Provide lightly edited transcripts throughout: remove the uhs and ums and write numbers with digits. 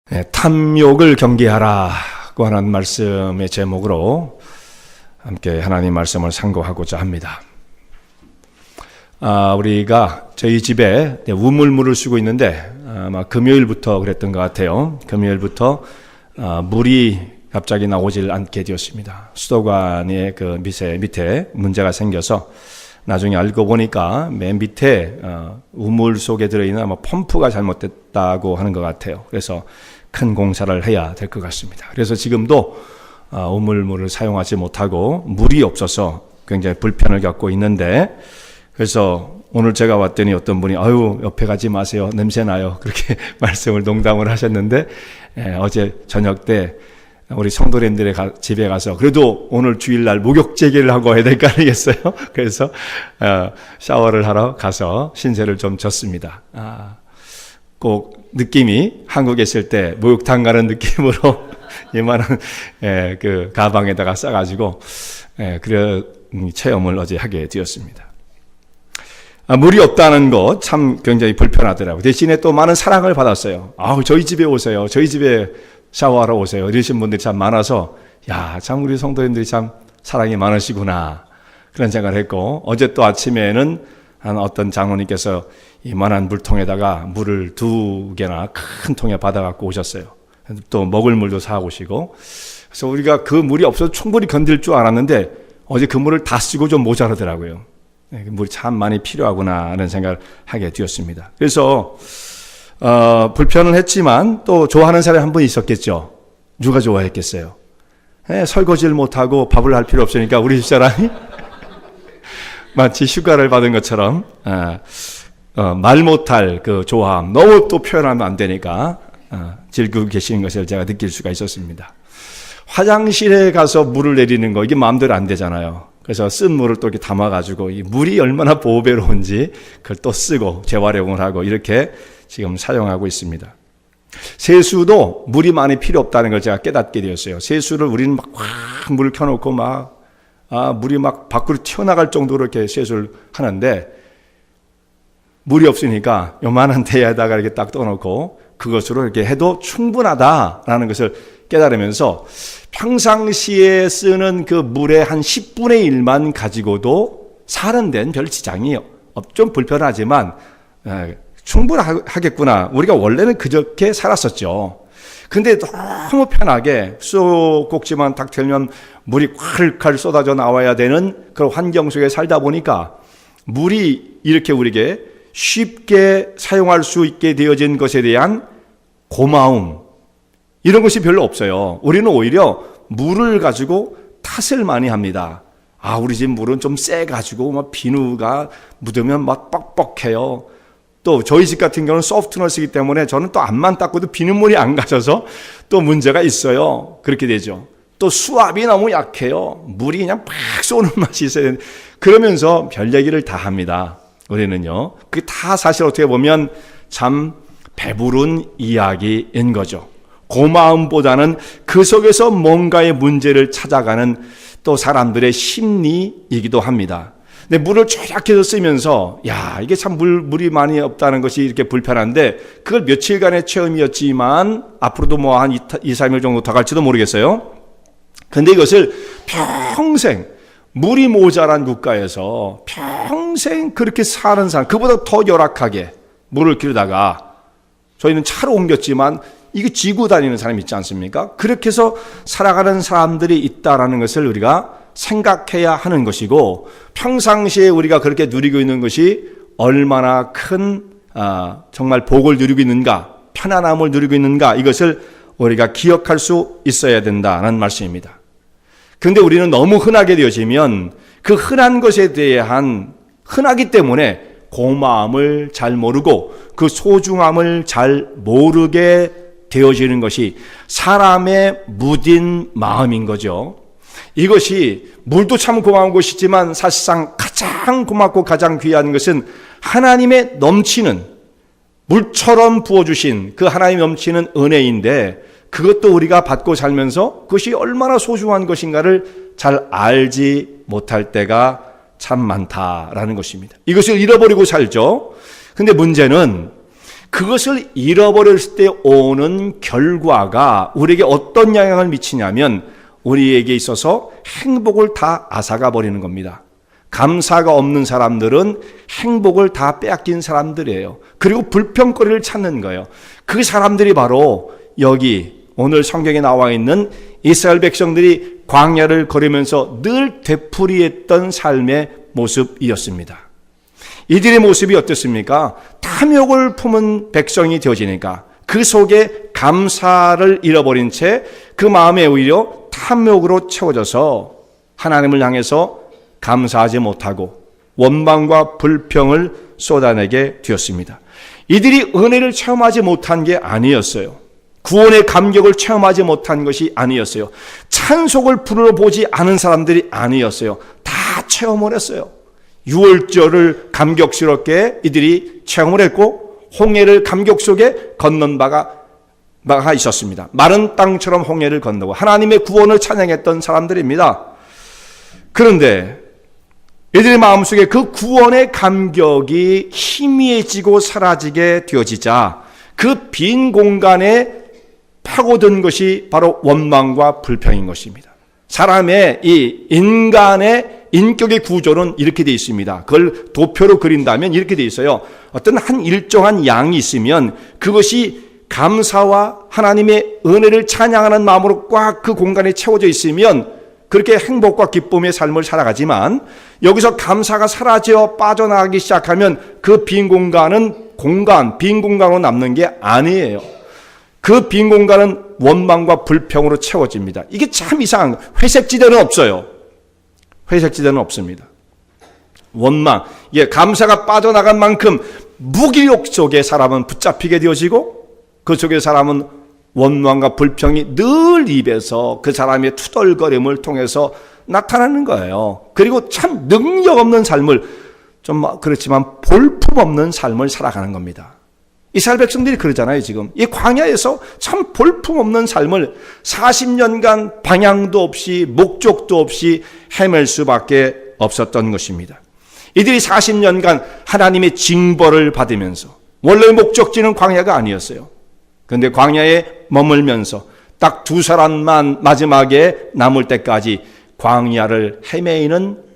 네, 탐욕을 경계하라고 하는 말씀의 제목으로 함께 하나님 말씀을 상고하고자 합니다. 우리가 저희 집에 우물물을 쓰고 있는데 아마 금요일부터 그랬던 것 같아요. 금요일부터 물이 갑자기 나오질 않게 되었습니다. 수도관의 그 밑에 문제가 생겨서 나중에 알고 보니까 맨 밑에 우물 속에 들어있는 아마 펌프가 잘못됐다고 하는 것 같아요. 그래서 큰 공사를 해야 될 것 같습니다. 그래서 지금도 우물물을 사용하지 못하고 물이 없어서 굉장히 불편을 겪고 있는데, 그래서 오늘 제가 왔더니 어떤 분이 옆에 가지 마세요, 냄새 나요, 그렇게 말씀을 농담을 하셨는데, 어제 저녁 때 우리 성도님들의 집에 가서 그래도 오늘 주일날 목욕제기를 하고 와야 될 거 아니겠어요? 그래서 샤워를 하러 가서 신세를 좀 졌습니다. 꼭 느낌이 한국에 있을 때 목욕탕 가는 느낌으로 이만한 그 가방에다가 싸가지고 그런 체험을 어제 하게 되었습니다. 물이 없다는 것 참 굉장히 불편하더라고요. 대신에 또 많은 사랑을 받았어요. 저희 집에 오세요, 저희 집에 샤워하러 오세요, 이러신 분들이 참 많아서 참 우리 성도님들이 참 사랑이 많으시구나, 그런 생각을 했고, 어제 또 아침에는 어떤 장로님께서 이만한 물통에다가 물을 2개나 큰 통에 받아갖고 오셨어요. 또 먹을 물도 사오시고, 그래서 우리가 그 물이 없어서 충분히 건들 줄 알았는데 어제 그 물을 다 쓰고 좀 모자라더라고요. 물이 참 많이 필요하구나 하는 생각을 하게 되었습니다. 그래서 불편은 했지만 또 좋아하는 사람이 한 분 있었겠죠. 누가 좋아했겠어요? 설거지를 못하고 밥을 할 필요 없으니까 우리 집사람이 마치 휴가를 받은 것처럼 말 못할 그 좋아함, 너무 또 표현하면 안 되니까 즐기고 계시는 것을 제가 느낄 수가 있었습니다. 화장실에 가서 물을 내리는 거, 이게 마음대로 안 되잖아요. 그래서 쓴 물을 또 이렇게 담아가지고 이 물이 얼마나 보배로운지 그걸 또 쓰고 재활용을 하고 이렇게 지금 사용하고 있습니다. 세수도 물이 많이 필요 없다는 걸 제가 깨닫게 되었어요. 세수를 우리는 막 물을 켜놓고 물이 막 밖으로 튀어나갈 정도로 이렇게 세수를 하는데, 물이 없으니까 요만한 대야에다가 이렇게 딱 떠놓고 그것으로 이렇게 해도 충분하다라는 것을 깨달으면서 평상시에 쓰는 그 물의 한 10분의 1만 가지고도 사는 데는 별 지장이 좀 불편하지만 충분하겠구나. 우리가 원래는 그저께 살았었죠. 근데 너무 편하게 수도꼭지만 딱 틀면 물이 콸콸 쏟아져 나와야 되는 그런 환경 속에 살다 보니까 물이 이렇게 우리에게 쉽게 사용할 수 있게 되어진 것에 대한 고마움, 이런 것이 별로 없어요. 우리는 오히려 물을 가지고 탓을 많이 합니다. 우리 집 물은 좀 세가지고 막 비누가 묻으면 막 뻑뻑해요. 또 저희 집 같은 경우는 소프트너를 쓰기 때문에 저는 또 앞만 닦고도 비눗물이 안 가져서 또 문제가 있어요. 그렇게 되죠. 또 수압이 너무 약해요. 물이 그냥 팍 쏘는 맛이 있어요. 그러면서 별 얘기를 다 합니다. 우리는요. 그게 다 사실 어떻게 보면 참 배부른 이야기인 거죠. 고마움보다는 그 속에서 뭔가의 문제를 찾아가는 또 사람들의 심리이기도 합니다. 근데 물을 조약해서 쓰면서 이게 참 물이 많이 없다는 것이 이렇게 불편한데, 그걸 며칠간의 체험이었지만 앞으로도 뭐 한 2-3일 정도 더 갈지도 모르겠어요. 근데 이것을 평생 물이 모자란 국가에서 평생 그렇게 사는 사람, 그보다 더 열악하게 물을 기르다가 저희는 차로 옮겼지만 이거 지고 다니는 사람이 있지 않습니까? 그렇게 해서 살아가는 사람들이 있다라는 것을 우리가 생각해야 하는 것이고, 평상시에 우리가 그렇게 누리고 있는 것이 얼마나 큰 정말 복을 누리고 있는가, 편안함을 누리고 있는가, 이것을 우리가 기억할 수 있어야 된다는 말씀입니다. 그런데 우리는 너무 흔하게 되어지면 그 흔한 것에 대한, 흔하기 때문에 고마움을 잘 모르고 그 소중함을 잘 모르게 되어지는 것이 사람의 무딘 마음인 거죠. 이것이 물도 참 고마운 것이지만 사실상 가장 고맙고 가장 귀한 것은 하나님의 넘치는, 물처럼 부어주신 그 하나님 넘치는 은혜인데, 그것도 우리가 받고 살면서 그것이 얼마나 소중한 것인가를 잘 알지 못할 때가 참 많다라는 것입니다. 이것을 잃어버리고 살죠. 근데 문제는 그것을 잃어버렸을 때 오는 결과가 우리에게 어떤 영향을 미치냐면 우리에게 있어서 행복을 다 앗아가 버리는 겁니다. 감사가 없는 사람들은 행복을 다 빼앗긴 사람들이에요. 그리고 불평거리를 찾는 거예요. 그 사람들이 바로 여기 오늘 성경에 나와 있는 이스라엘 백성들이 광야를 걸으면서 늘 되풀이했던 삶의 모습이었습니다. 이들의 모습이 어떻습니까? 탐욕을 품은 백성이 되어지니까 그 속에 감사를 잃어버린 채 그 마음에 오히려 탐욕으로 채워져서 하나님을 향해서 감사하지 못하고 원망과 불평을 쏟아내게 되었습니다. 이들이 은혜를 체험하지 못한 게 아니었어요. 구원의 감격을 체험하지 못한 것이 아니었어요. 찬송을 불러보지 않은 사람들이 아니었어요. 다 체험을 했어요. 유월절을 감격스럽게 이들이 체험을 했고 홍해를 감격 속에 건넌 바가 있었습니다. 마른 땅처럼 홍해를 건너고 하나님의 구원을 찬양했던 사람들입니다. 그런데 이들의 마음속에 그 구원의 감격이 희미해지고 사라지게 되어지자 그 빈 공간에 파고든 것이 바로 원망과 불평인 것입니다. 사람의 이 인간의 인격의 구조는 이렇게 되어 있습니다. 그걸 도표로 그린다면 이렇게 되어 있어요. 어떤 한 일정한 양이 있으면 그것이 감사와 하나님의 은혜를 찬양하는 마음으로 꽉 그 공간에 채워져 있으면 그렇게 행복과 기쁨의 삶을 살아가지만 여기서 감사가 사라져 빠져나가기 시작하면 그 빈 공간은 빈 공간으로 남는 게 아니에요. 그 빈 공간은 원망과 불평으로 채워집니다. 이게 참 이상한, 회색지대는 없어요. 회색지대는 없습니다. 원망, 이게 감사가 빠져나간 만큼 무기력 속에 사람은 붙잡히게 되어지고 그 속에 사람은 원망과 불평이 늘 입에서 그 사람의 투덜거림을 통해서 나타나는 거예요. 그리고 참 능력 없는 삶을, 좀 그렇지만 볼품없는 삶을 살아가는 겁니다. 이스라엘 백성들이 그러잖아요. 지금 이 광야에서 참 볼품없는 삶을 40년간 방향도 없이 목적도 없이 헤맬 수밖에 없었던 것입니다. 이들이 40년간 하나님의 징벌을 받으면서, 원래 목적지는 광야가 아니었어요. 그런데 광야에 머물면서 딱 두 사람만 마지막에 남을 때까지 광야를 헤매이는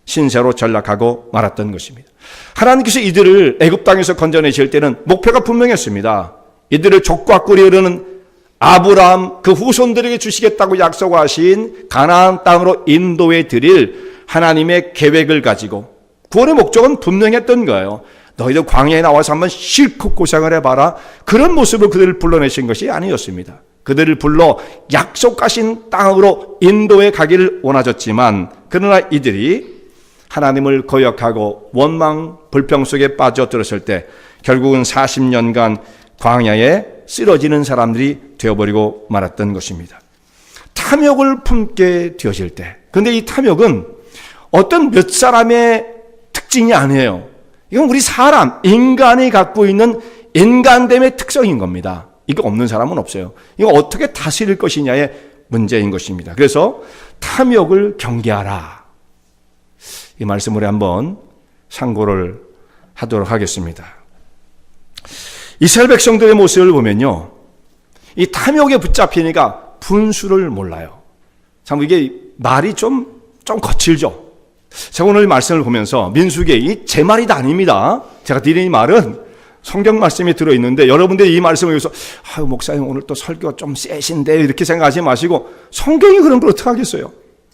신세로 전락하고 말았던 것입니다. 하나님께서 이들을 애굽 땅에서 건져내실 때는 목표가 분명했습니다. 이들을 족과 꿀이 흐르는 아브라함 그 후손들에게 주시겠다고 약속하신 가나안 땅으로 인도해 드릴 하나님의 계획을 가지고 구원의 목적은 분명했던 거예요. 너희들 광야에 나와서 한번 실컷 고생을 해봐라. 그런 모습으로 그들을 불러내신 것이 아니었습니다. 그들을 불러 약속하신 땅으로 인도해 가기를 원하셨지만 그러나 이들이 하나님을 거역하고 원망, 불평 속에 빠져들었을 때 결국은 40년간 광야에 쓰러지는 사람들이 되어버리고 말았던 것입니다. 탐욕을 품게 되어질 때, 근데 이 탐욕은 어떤 몇 사람의 특징이 아니에요. 이건 우리 사람, 인간이 갖고 있는 인간됨의 특성인 겁니다. 이거 없는 사람은 없어요. 이거 어떻게 다스릴 것이냐의 문제인 것입니다. 그래서 탐욕을 경계하라. 이 말씀을 한번 상고를 하도록 하겠습니다. 이스라엘 백성들의 모습을 보면요, 이 탐욕에 붙잡히니까 분수를 몰라요. 참 이게 말이 좀 거칠죠. 제가 오늘 말씀을 보면서 민수기에 제 말이 다 아닙니다. 제가 드린 이 말은 성경 말씀이 들어있는데 여러분들이 이 말씀을 위해서 목사님 오늘 또 설교가 좀 세신데 이렇게 생각하지 마시고 성경이 그런 걸 어떻게 하겠어요?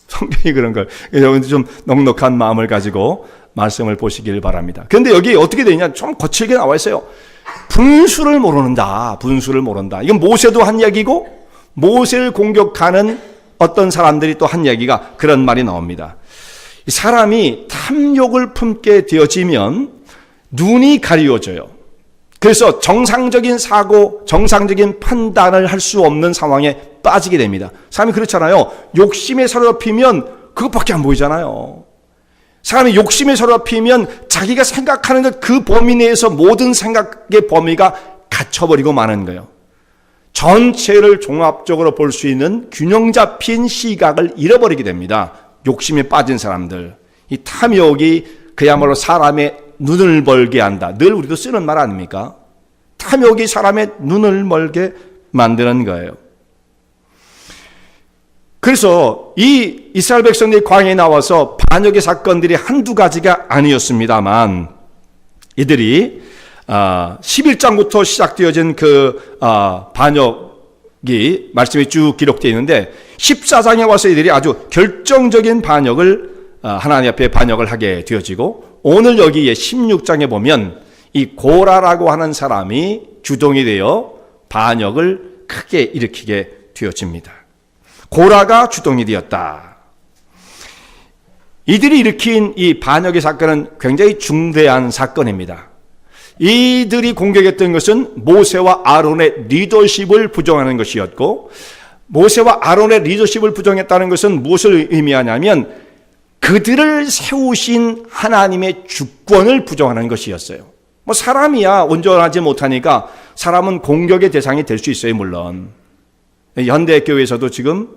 성경이 그런 걸. 여러분들 좀 넉넉한 마음을 가지고 말씀을 보시길 바랍니다. 그런데 여기 어떻게 되냐? 좀 거칠게 나와 있어요. 분수를 모른다. 분수를 모른다. 이건 모세도 한 얘기고 모세를 공격하는 어떤 사람들이 또 한 얘기가 그런 말이 나옵니다. 사람이 탐욕을 품게 되어지면 눈이 가리워져요. 그래서 정상적인 사고, 정상적인 판단을 할 수 없는 상황에 빠지게 됩니다. 사람이 그렇잖아요. 욕심에 사로잡히면 그것밖에 안 보이잖아요. 사람이 욕심에 사로잡히면 자기가 생각하는 것 그 범위 내에서 모든 생각의 범위가 갇혀버리고 마는 거예요. 전체를 종합적으로 볼 수 있는 균형 잡힌 시각을 잃어버리게 됩니다. 욕심에 빠진 사람들. 이 탐욕이 그야말로 사람의 눈을 벌게 한다. 늘 우리도 쓰는 말 아닙니까? 탐욕이 사람의 눈을 멀게 만드는 거예요. 그래서 이 이스라엘 백성들이 광야에 나와서 반역의 사건들이 한두 가지가 아니었습니다만, 이들이 11장부터 시작되어진 그 반역이 말씀이 쭉 기록되어 있는데 14장에 와서 이들이 아주 결정적인 반역을 하나님 앞에 반역을 하게 되어지고, 오늘 여기에 16장에 보면 이 고라라고 하는 사람이 주동이 되어 반역을 크게 일으키게 되어집니다. 고라가 주동이 되었다. 이들이 일으킨 이 반역의 사건은 굉장히 중대한 사건입니다. 이들이 공격했던 것은 모세와 아론의 리더십을 부정하는 것이었고, 모세와 아론의 리더십을 부정했다는 것은 무엇을 의미하냐면 그들을 세우신 하나님의 주권을 부정하는 것이었어요. 뭐 사람이야 온전하지 못하니까 사람은 공격의 대상이 될 수 있어요. 물론 현대교회에서도 지금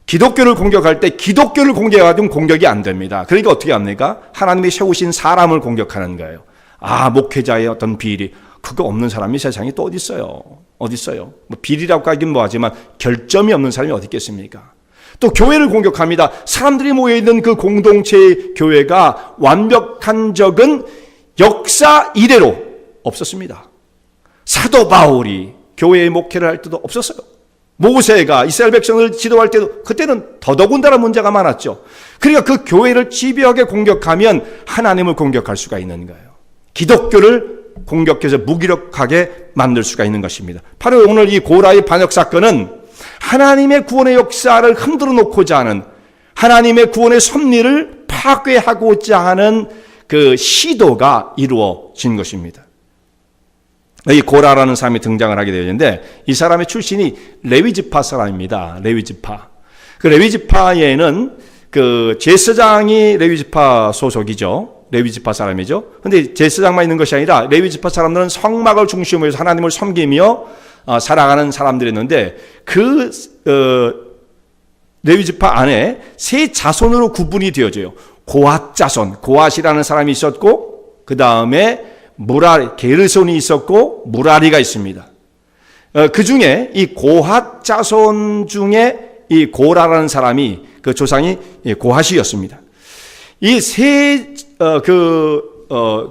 기독교를 공격할 때 기독교를 공격하면 공격이 안 됩니다. 그러니까 어떻게 합니까? 하나님이 세우신 사람을 공격하는 거예요. 목회자의 어떤 비리, 그거 없는 사람이 세상에 또 어디 있어요? 어디 있어요? 뭐 비리라고 하긴 뭐하지만 결점이 없는 사람이 어디 있겠습니까? 또 교회를 공격합니다. 사람들이 모여있는 그 공동체의 교회가 완벽한 적은 역사 이래로 없었습니다. 사도 바울이 교회의 목회를 할 때도 없었어요. 모세가 이스라엘 백성을 지도할 때도 그때는 더더군다나 문제가 많았죠. 그러니까 그 교회를 집요하게 공격하면 하나님을 공격할 수가 있는 거예요. 기독교를 공격해서 무기력하게 만들 수가 있는 것입니다. 바로 오늘 이 고라의 반역 사건은 하나님의 구원의 역사를 흔들어 놓고자 하는, 하나님의 구원의 섭리를 파괴하고자 하는 그 시도가 이루어진 것입니다. 이 고라라는 사람이 등장을 하게 되는데, 이 사람의 출신이 레위지파 사람입니다. 레위지파. 그 레위지파에는 그 제사장이 레위지파 소속이죠. 레위지파 사람이죠. 근데 제사장만 있는 것이 아니라 레위지파 사람들은 성막을 중심으로 해서 하나님을 섬기며 살아가는 사람들이었는데, 그 레위지파 안에 세 자손으로 구분이 되어져요. 고앗 자손, 고앗이라는 사람이 있었고, 그 다음에 게르손이 있었고, 무라리가 있습니다. 그 중에 이 고앗 자손 중에 이 고라라는 사람이, 그 조상이 고앗이었습니다. 이 세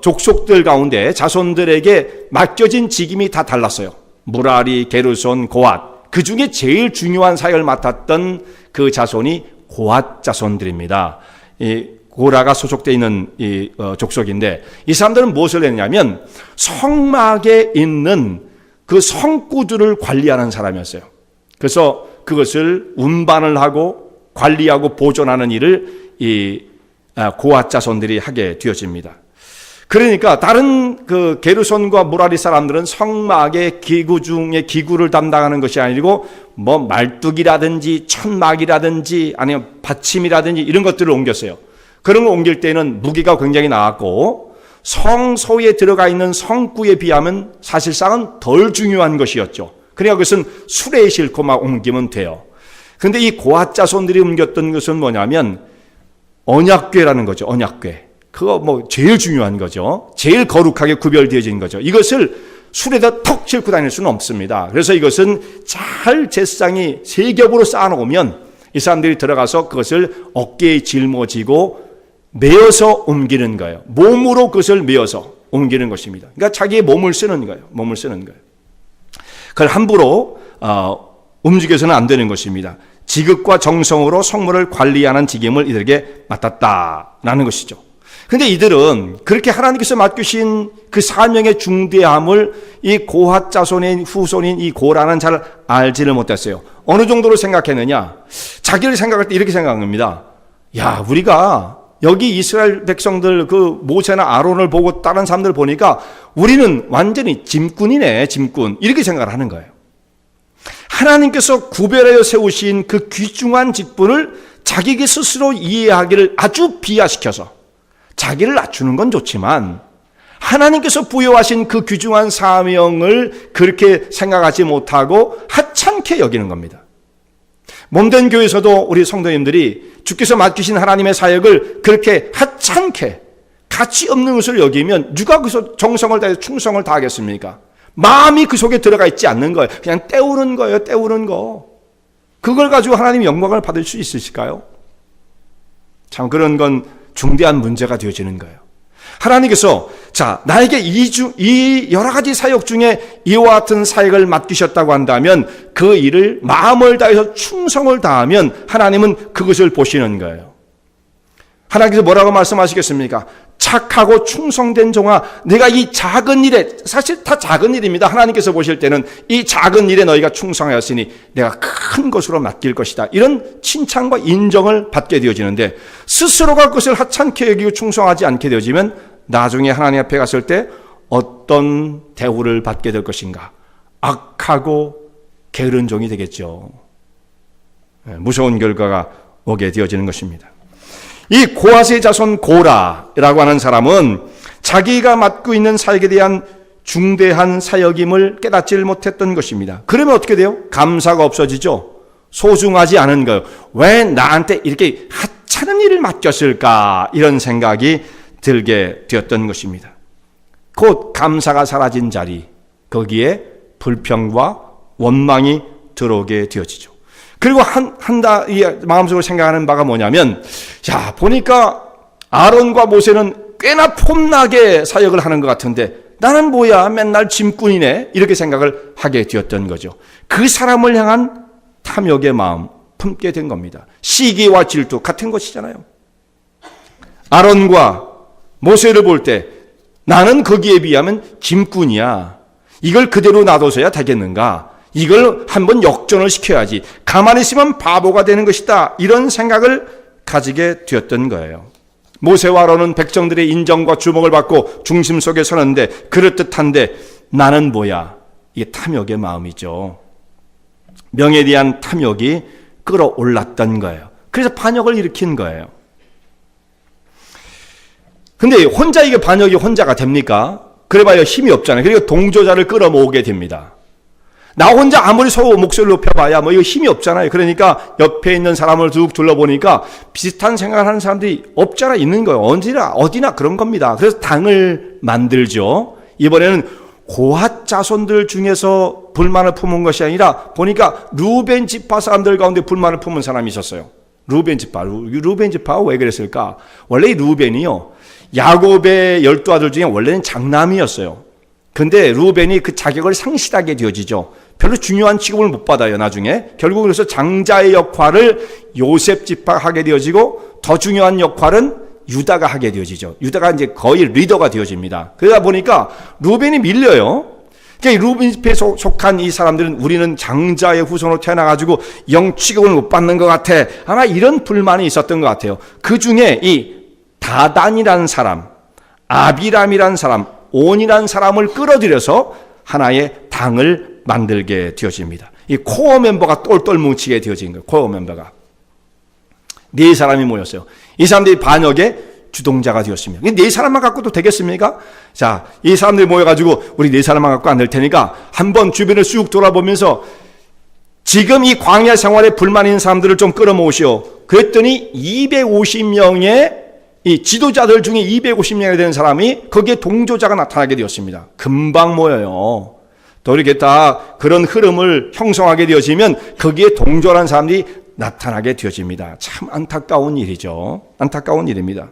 족속들 가운데 자손들에게 맡겨진 직임이 다 달랐어요. 무라리, 게르손, 고앗. 그 중에 제일 중요한 사역을 맡았던 그 자손이 고앗 자손들입니다. 이 고라가 소속되어 있는 이 족속인데, 이 사람들은 무엇을 했냐면 성막에 있는 그 성구들을 관리하는 사람이었어요. 그래서 그것을 운반을 하고 관리하고 보존하는 일을 이 고앗 자손들이 하게 되어집니다. 그러니까 다른 그 게르손과 무라리 사람들은 성막의 기구 중에 기구를 담당하는 것이 아니고 뭐 말뚝이라든지 천막이라든지 아니면 받침이라든지 이런 것들을 옮겼어요. 그런 걸 옮길 때는 무게가 굉장히 나왔고 성소에 들어가 있는 성구에 비하면 사실상은 덜 중요한 것이었죠. 그러니까 그것은 수레에 싣고 막 옮기면 돼요. 그런데 이 고앗 자손들이 옮겼던 것은 뭐냐면 언약궤라는 거죠. 언약궤. 그거 뭐 제일 중요한 거죠. 제일 거룩하게 구별되어진 거죠. 이것을 술에다 턱 싣고 다닐 수는 없습니다. 그래서 이것은 잘 제사장이 세 겹으로 쌓아놓으면 이 사람들이 들어가서 그것을 어깨에 짊어지고 메어서 옮기는 거예요. 몸으로 그것을 메어서 옮기는 것입니다. 그러니까 자기의 몸을 쓰는 거예요. 몸을 쓰는 거예요. 그걸 함부로 움직여서는 안 되는 것입니다. 지극과 정성으로 성물을 관리하는 직임을 이들에게 맡았다라는 것이죠. 근데 이들은 그렇게 하나님께서 맡기신 그 사명의 중대함을 이 고앗 자손의 후손인 이 고라는 잘 알지를 못했어요. 어느 정도로 생각했느냐? 자기를 생각할 때 이렇게 생각합니다. 야, 우리가 여기 이스라엘 백성들 그 모세나 아론을 보고 다른 사람들 보니까 우리는 완전히 짐꾼이네, 짐꾼. 이렇게 생각을 하는 거예요. 하나님께서 구별하여 세우신 그 귀중한 직분을 자기 스스로 이해하기를 아주 비하시켜서 자기를 낮추는 건 좋지만 하나님께서 부여하신 그 귀중한 사명을 그렇게 생각하지 못하고 하찮게 여기는 겁니다. 몸된 교회에서도 우리 성도님들이 주께서 맡기신 하나님의 사역을 그렇게 하찮게 가치 없는 것을 여기면 누가 그래서 정성을 다해서 충성을 다하겠습니까? 마음이 그 속에 들어가 있지 않는 거예요. 그냥 때우는 거예요. 때우는 거. 그걸 가지고 하나님 영광을 받을 수 있으실까요? 참 그런 건 중대한 문제가 되어지는 거예요. 하나님께서 자 나에게 이 여러 가지 사역 중에 이와 같은 사역을 맡기셨다고 한다면 그 일을 마음을 다해서 충성을 다하면 하나님은 그것을 보시는 거예요. 하나님께서 뭐라고 말씀하시겠습니까? 착하고 충성된 종아, 내가 이 작은 일에, 사실 다 작은 일입니다. 하나님께서 보실 때는 이 작은 일에 너희가 충성하였으니 내가 큰 것으로 맡길 것이다. 이런 칭찬과 인정을 받게 되어지는데 스스로가 그것을 하찮게 여기고 충성하지 않게 되어지면 나중에 하나님 앞에 갔을 때 어떤 대우를 받게 될 것인가? 악하고 게으른 종이 되겠죠. 무서운 결과가 오게 되어지는 것입니다. 이 고핫의 자손 고라라고 하는 사람은 자기가 맡고 있는 사역에 대한 중대한 사역임을 깨닫지 못했던 것입니다. 그러면 어떻게 돼요? 감사가 없어지죠. 소중하지 않은 거예요. 왜 나한테 이렇게 하찮은 일을 맡겼을까? 이런 생각이 들게 되었던 것입니다. 곧 감사가 사라진 자리, 거기에 불평과 원망이 들어오게 되어지죠. 그리고 마음속으로 생각하는 바가 뭐냐면, 자, 보니까 아론과 모세는 꽤나 폼나게 사역을 하는 것 같은데, 나는 뭐야, 맨날 짐꾼이네, 이렇게 생각을 하게 되었던 거죠. 그 사람을 향한 탐욕의 마음 품게 된 겁니다. 시기와 질투 같은 것이잖아요. 아론과 모세를 볼 때, 나는 거기에 비하면 짐꾼이야. 이걸 그대로 놔둬서야 되겠는가? 이걸 한번 역전을 시켜야지. 가만히 있으면 바보가 되는 것이다. 이런 생각을 가지게 되었던 거예요. 모세와 아론은 백성들의 인정과 주목을 받고 중심 속에 서는데 그럴듯한데 나는 뭐야? 이게 탐욕의 마음이죠. 명예에 대한 탐욕이 끌어올랐던 거예요. 그래서 반역을 일으킨 거예요. 근데 혼자 이게 반역이 혼자가 됩니까? 그래봐야 힘이 없잖아요. 그리고 동조자를 끌어모으게 됩니다. 나 혼자 아무리 목소리를 높여봐야 이거 힘이 없잖아요. 그러니까 옆에 있는 사람을 쭉 둘러보니까 비슷한 생각을 하는 사람들이 없잖아 있는 거예요. 어디나 그런 겁니다. 그래서 당을 만들죠. 이번에는 고핫 자손들 중에서 불만을 품은 것이 아니라 보니까 루벤 지파 사람들 가운데 불만을 품은 사람이 있었어요. 루벤 지파가 왜 그랬을까? 원래 이 루벤이요, 야곱의 12아들 중에 원래는 장남이었어요. 근데 루벤이 그 자격을 상실하게 되어지죠. 별로 중요한 취급을 못 받아요, 나중에. 결국 그래서 장자의 역할을 요셉 지파가 하게 되어지고 더 중요한 역할은 유다가 하게 되어지죠. 유다가 이제 거의 리더가 되어집니다. 그러다 보니까 루벤이 밀려요. 그러니까 루벤 지파에 속한 이 사람들은 우리는 장자의 후손으로 태어나가지고 영 취급을 못 받는 것 같아. 아마 이런 불만이 있었던 것 같아요. 그 중에 이 다단이라는 사람, 아비람이라는 사람, 온이라는 사람을 끌어들여서 하나의 당을 만들게 되어집니다. 이 코어 멤버가 똘똘 뭉치게 되어진 거예요. 코어 멤버가. 네 사람이 모였어요. 이 사람들이 반역의 주동자가 되었습니다. 네 사람만 갖고도 되겠습니까? 자, 이 사람들이 모여가지고 우리 네 사람만 갖고 안 될 테니까 한번 주변을 쑥 돌아보면서 지금 이 광야 생활에 불만 있는 사람들을 좀 끌어모으시오. 그랬더니 250명의 이 지도자들 중에 250명이 되는 사람이 거기에 동조자가 나타나게 되었습니다. 금방 모여요. 또 이렇게 다 그런 흐름을 형성하게 되어지면 거기에 동조라는 사람들이 나타나게 되어집니다. 참 안타까운 일이죠. 안타까운 일입니다.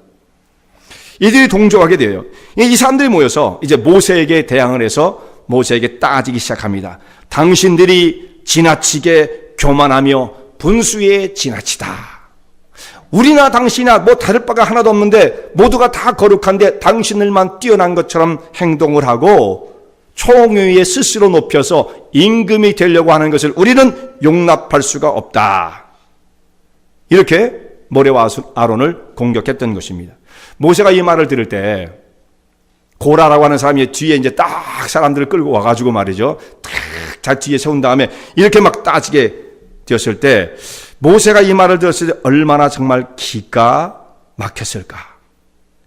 이들이 동조하게 돼요. 이 사람들이 모여서 이제 모세에게 대항을 해서 모세에게 따지기 시작합니다. 당신들이 지나치게 교만하며 분수에 지나치다. 우리나 당신이나 뭐 다를 바가 하나도 없는데 모두가 다 거룩한데 당신들만 뛰어난 것처럼 행동을 하고 총위에 스스로 높여서 임금이 되려고 하는 것을 우리는 용납할 수가 없다. 이렇게 모세와 아론을 공격했던 것입니다. 모세가 이 말을 들을 때 고라라고 하는 사람이 뒤에 이제 딱 사람들을 끌고 와가지고 말이죠. 딱 뒤에 세운 다음에 이렇게 막 따지게 되었을 때 모세가 이 말을 들었을 때 얼마나 정말 기가 막혔을까.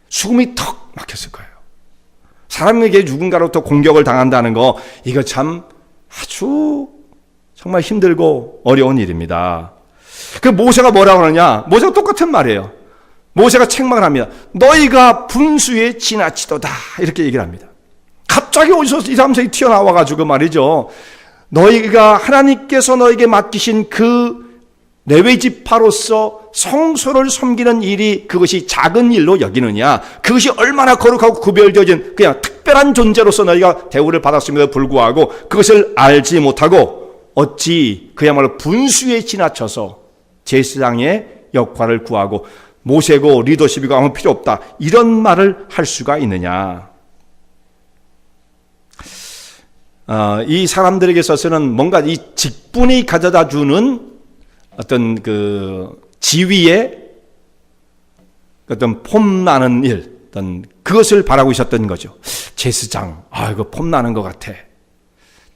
숨이 턱 막혔을 거예요. 사람에게 누군가로부터 공격을 당한다는 거, 이거 참 아주 정말 힘들고 어려운 일입니다. 그 모세가 뭐라고 하느냐? 모세가 똑같은 말이에요. 모세가 책망을 합니다. 너희가 분수에 지나치도다. 이렇게 얘기를 합니다. 갑자기 어디서 이 사람들이 튀어나와가지고 말이죠. 너희가 하나님께서 너에게 맡기신 그 레위 지파로서 성소를 섬기는 일이 그것이 작은 일로 여기느냐? 그것이 얼마나 거룩하고 구별되어진 그냥 특별한 존재로서 너희가 대우를 받았음에도 불구하고 그것을 알지 못하고 어찌 그야말로 분수에 지나쳐서 제사장의 역할을 구하고 모세고 리더십이고 아무 필요 없다, 이런 말을 할 수가 있느냐? 이 사람들에게 있어서는 뭔가 이 직분이 가져다 주는 어떤 그 지위의 어떤 폼나는 일, 어떤 그것을 바라고 있었던 거죠. 제사장, 이거 폼나는 것 같아.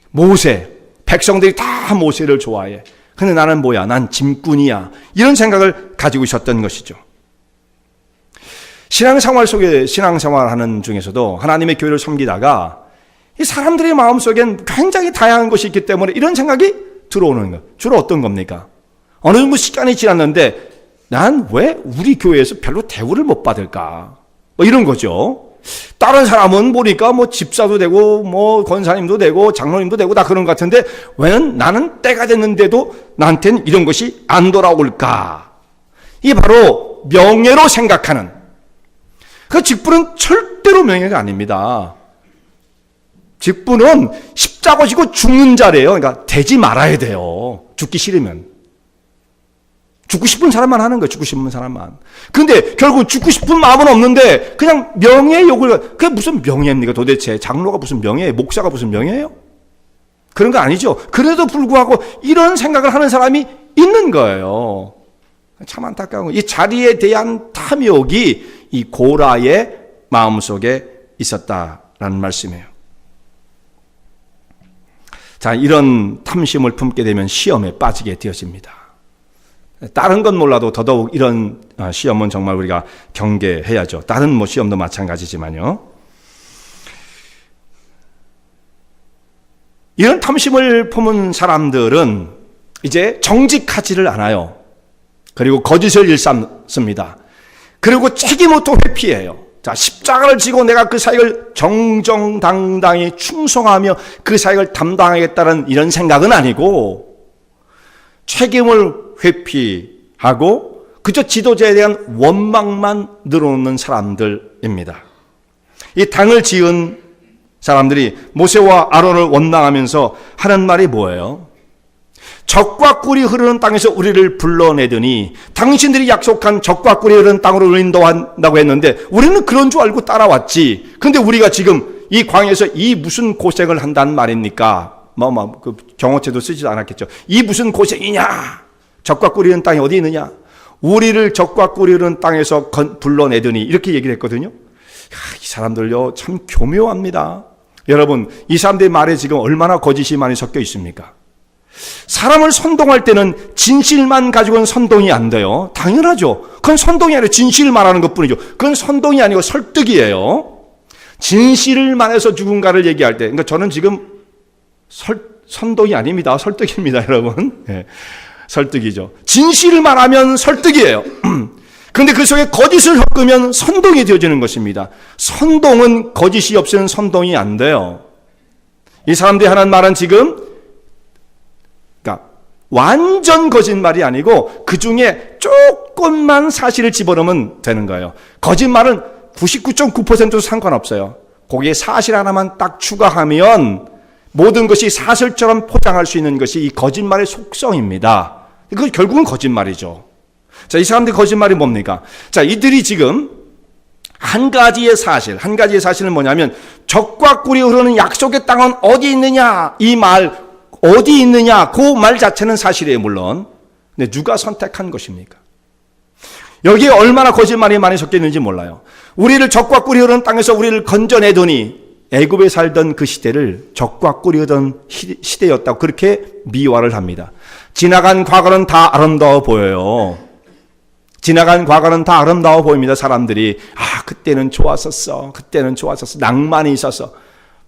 모세, 백성들이 다 모세를 좋아해. 근데 나는 뭐야? 난 짐꾼이야. 이런 생각을 가지고 있었던 것이죠. 신앙생활 속에, 신앙생활하는 중에서도 하나님의 교회를 섬기다가 이 사람들의 마음속엔 굉장히 다양한 것이 있기 때문에 이런 생각이 들어오는 거예요. 주로 어떤 겁니까? 어느 정도 시간이 지났는데 난 왜 우리 교회에서 별로 대우를 못 받을까? 뭐 이런 거죠. 다른 사람은 보니까 뭐 집사도 되고 뭐 권사님도 되고 장로님도 되고 다 그런 것 같은데 왜 나는 때가 됐는데도 나한테는 이런 것이 안 돌아올까? 이게 바로 명예로 생각하는, 그 직분은 절대로 명예가 아닙니다. 직분은 십자가 지고 죽는 자리예요. 그러니까 되지 말아야 돼요. 죽기 싫으면. 죽고 싶은 사람만 하는 거예요. 죽고 싶은 사람만. 근데 결국 죽고 싶은 마음은 없는데 그냥 명예의 욕을, 그게 무슨 명예입니까 도대체? 장로가 무슨 명예예요? 목사가 무슨 명예예요? 그런 거 아니죠. 그래도 불구하고 이런 생각을 하는 사람이 있는 거예요. 참 안타까운 거예요. 이 자리에 대한 탐욕이 이 고라의 마음속에 있었다라는 말씀이에요. 자, 이런 탐심을 품게 되면 시험에 빠지게 되어집니다. 다른 건 몰라도 더더욱 이런 시험은 정말 우리가 경계해야죠. 다른 뭐 시험도 마찬가지지만요. 이런 탐심을 품은 사람들은 이제 정직하지를 않아요. 그리고 거짓을 일삼습니다. 그리고 책임부터 회피해요. 자, 십자가를 지고 내가 그 사역을 정정당당히 충성하며 그 사역을 담당하겠다는 이런 생각은 아니고 책임을 회피하고 그저 지도자에 대한 원망만 늘어놓는 사람들입니다. 이 당을 지은 사람들이 모세와 아론을 원망하면서 하는 말이 뭐예요? 젖과 꿀이 흐르는 땅에서 우리를 불러내더니 당신들이 약속한 젖과 꿀이 흐르는 땅으로 인도한다고 했는데 우리는 그런 줄 알고 따라왔지. 근데 우리가 지금 이 광야에서 이 무슨 고생을 한다는 말입니까? 그 경어체도 쓰지도 않았겠죠. 이 무슨 고생이냐? 젖과 꿀이 흐르는 땅이 어디 있느냐? 우리를 젖과 꿀이 흐르는 땅에서 불러내더니 이렇게 얘기를 했거든요. 이 사람들요 참 교묘합니다. 여러분, 이 사람들의 말에 지금 얼마나 거짓이 많이 섞여 있습니까? 사람을 선동할 때는 진실만 가지고는 선동이 안 돼요. 당연하죠. 그건 선동이 아니라 진실을 말하는 것뿐이죠. 그건 선동이 아니고 설득이에요. 진실을 말해서 누군가를 얘기할 때, 그러니까 저는 지금 선동이 아닙니다. 설득입니다, 여러분. 네. 설득이죠. 진실을 말하면 설득이에요. 그런데 그 속에 거짓을 섞으면 선동이 되어지는 것입니다. 선동은 거짓이 없이는 선동이 안 돼요. 이 사람들이 하는 말은 지금 그러니까 완전 거짓말이 아니고 그 중에 조금만 사실을 집어넣으면 되는 거예요. 거짓말은 99.9%도 상관없어요. 거기에 사실 하나만 딱 추가하면 모든 것이 사실처럼 포장할 수 있는 것이 이 거짓말의 속성입니다. 이거 결국은 거짓말이죠. 자, 이 사람들의 거짓말이 뭡니까? 자, 이들이 지금 한 가지의 사실은 뭐냐면 젖과 꿀이 흐르는 약속의 땅은 어디 있느냐? 이 말 어디 있느냐? 그 말 자체는 사실이에요, 물론. 근데 누가 선택한 것입니까? 여기에 얼마나 거짓말이 많이 섞여 있는지 몰라요. 우리를 젖과 꿀이 흐르는 땅에서 우리를 건져내더니 애굽에 살던 그 시대를 젖과 꿀이 흐르던 시대였다고 그렇게 미화를 합니다. 지나간 과거는 다 아름다워 보여요. 지나간 과거는 다 아름다워 보입니다. 사람들이 그때는 좋았었어. 그때는 좋았었어. 낭만이 있었어.